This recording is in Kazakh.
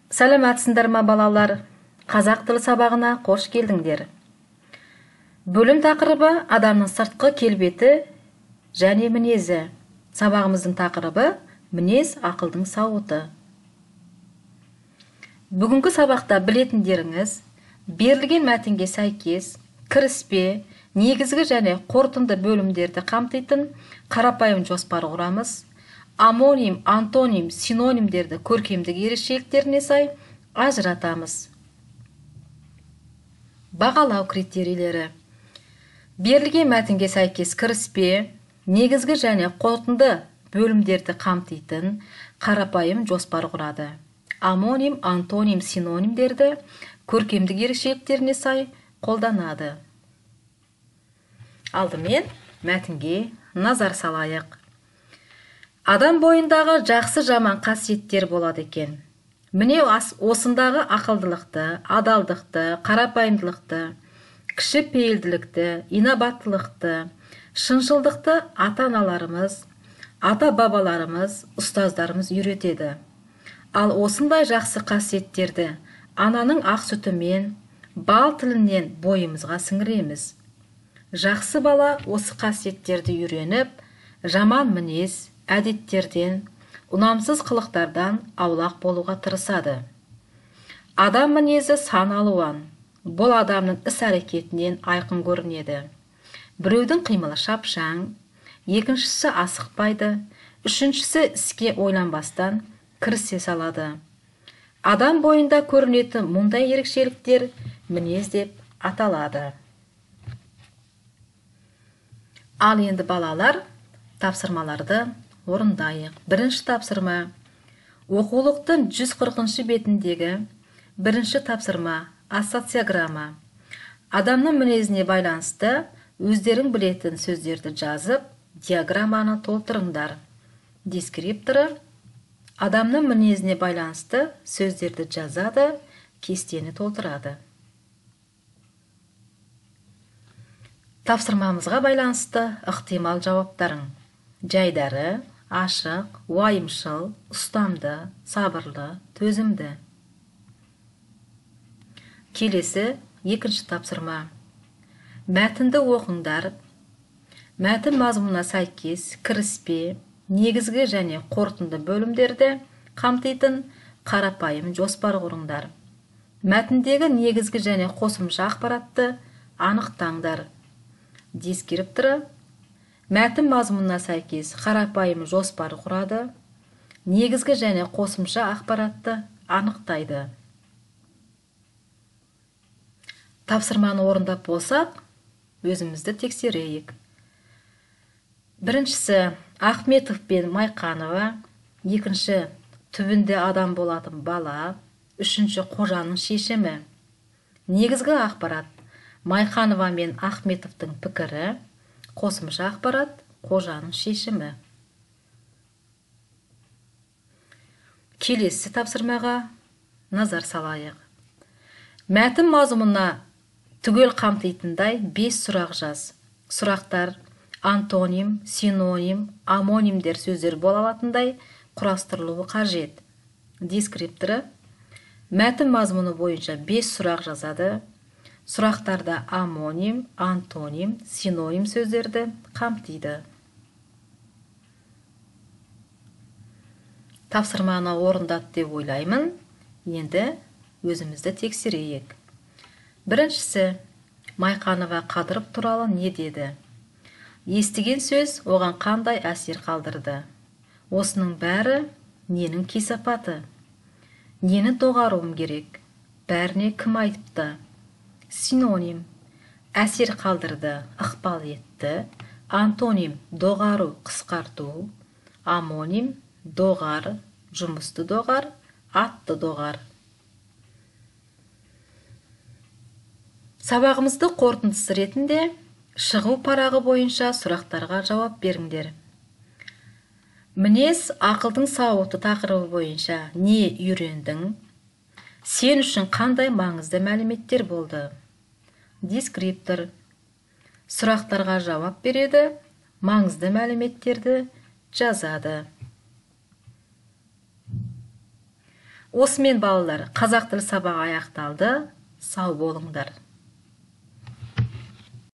Сәлематсыңдар ма балалар? Қазақ тілі сабағына қош келдіңдер. Бөлім тақырыбы адамның сыртқы келбеті және мінезі. Сабағымыздың тақырыбы мінез ақылдың сауыты. Бүгінгі сабақта білетіндеріңіз, берілген мәтінге сәйкес кіріспе, негізгі және қорытынды бөлімдерді қамтитын қарапайым жоспар құрамыз. Амоним, антоним, синонимдерді көркемдік ерекшеліктеріне сай ажыратамыз. Бағалау критерийлері. Берілген мәтінге сәйкес кіріспе, негізгі және қорытынды бөлімдерді қамтитын қарапайым жоспар құрады. Амоним, антоним, синонимдерді көркемдік ерекшеліктеріне сай қолданады. Алдымен мәтінге назар салайық. Адам бойындағы жақсы жаман қасиеттер болады екен. Міне осындағы ақылдылықты, адалдықты, қарапайымдылықты, кішіпейілділікті, инабаттылықты, шыншылдықты ата-аналарымыз, ата-бабаларымыз, ұстаздарымыз үйретеді. Ал осындай жақсы қасиеттерді ананың ақ сүтімен, бал тілінен бойымызға сіңіреміз. Жақсы бала осы қасиеттерді үйреніп, жаман мінез, әдеттерден, ұнамсыз қылықтардан аулақ болуға тырысады. Адам мінезі сан алуан. Бұл адамның іс-әрекетінен айқын көрінеді. Біреудің қимылы шапшаң, екіншісі асықпайды, үшіншісі іске ойланбастан кірісе салады. Адам бойында көрінетін мұндай ерекшеліктер мінез деп аталады. Ал енді балалар, тапсырмаларды орындайық. Бірінші тапсырма. Оқулықтың 140 бетіндегі бірінші тапсырма ассоциограмма. Адамның мінезіне байланысты өздерің білетін сөздерді жазып, диаграмманы толтырыңдар. Дескрипторы адамның мінезіне байланысты сөздерді жазады, кестені толтырады. Тапсырмамызға байланысты ықтимал жауаптарың: жайдары, ашық, уайымшыл, ұстамды, сабырлы, төзімді. Келесі екінші тапсырма. Мәтінді оқыңдар. Мәтін мазмұнына сәйкес кіріспе, негізгі және қорытынды бөлімдерді қамтитын қарапайым жоспар құрыңдар. Мәтіндегі негізгі және қосымша ақпаратты анықтаңдар. Дескрипторы мәтін мазмұнына сәйкес қарапайым жоспар құрады, негізгі және қосымша ақпаратты анықтайды. Тапсырманы орындап болсақ, өзімізді тексерейік. Біріншісі Ахметов пен Майқанова, екінші түбінде адам болатын бала, үшінші қожаның шешімі. Негізгі ақпарат Майқанова мен Ахметовтың пікірі, қосымша ақпарат қожаның шешімі. Келесі тапсырмаға назар салайық. Мәтін мазмұнына түгел қамтитындай 5 сұрақ жаз. Сұрақтар антоним, синоним, амонимдер сөздер бола алатындай құрастырылуы қажет. Дескрипторы мәтін мазмұны бойынша 5 сұрақ жазады. Сұрақтарда амоним, антоним, синоним сөздерді қамтиды. Тапсырманы орындады деп ойлаймын. Енді өзімізді тексерейік. Біріншісі, Майқанова Қадыров туралы не деді? Естіген сөз оған қандай әсер қалдырды? Осының бәрі ненің кесапаты? Нені доғаруым керек? Бәріне кім айтыпты? Синоним әсер қалдырды, ықпал етті. Антоним доғару, қысқарту. Амоним доғар, жұмысты доғар, атты доғар. Сабағымызды қорытындысы ретінде шығу парағы бойынша сұрақтарға жауап беріңдер. Мінез ақылдың сауыты тақырыбы бойынша не үйрендің? Сен үшін қандай маңызды мәліметтер болды? Дескриптор сұрақтарға жауап береді, маңызды мәліметтерді жазады. Осымен балалар, қазақ тілі сабағы аяқталды. Сау болыңдар.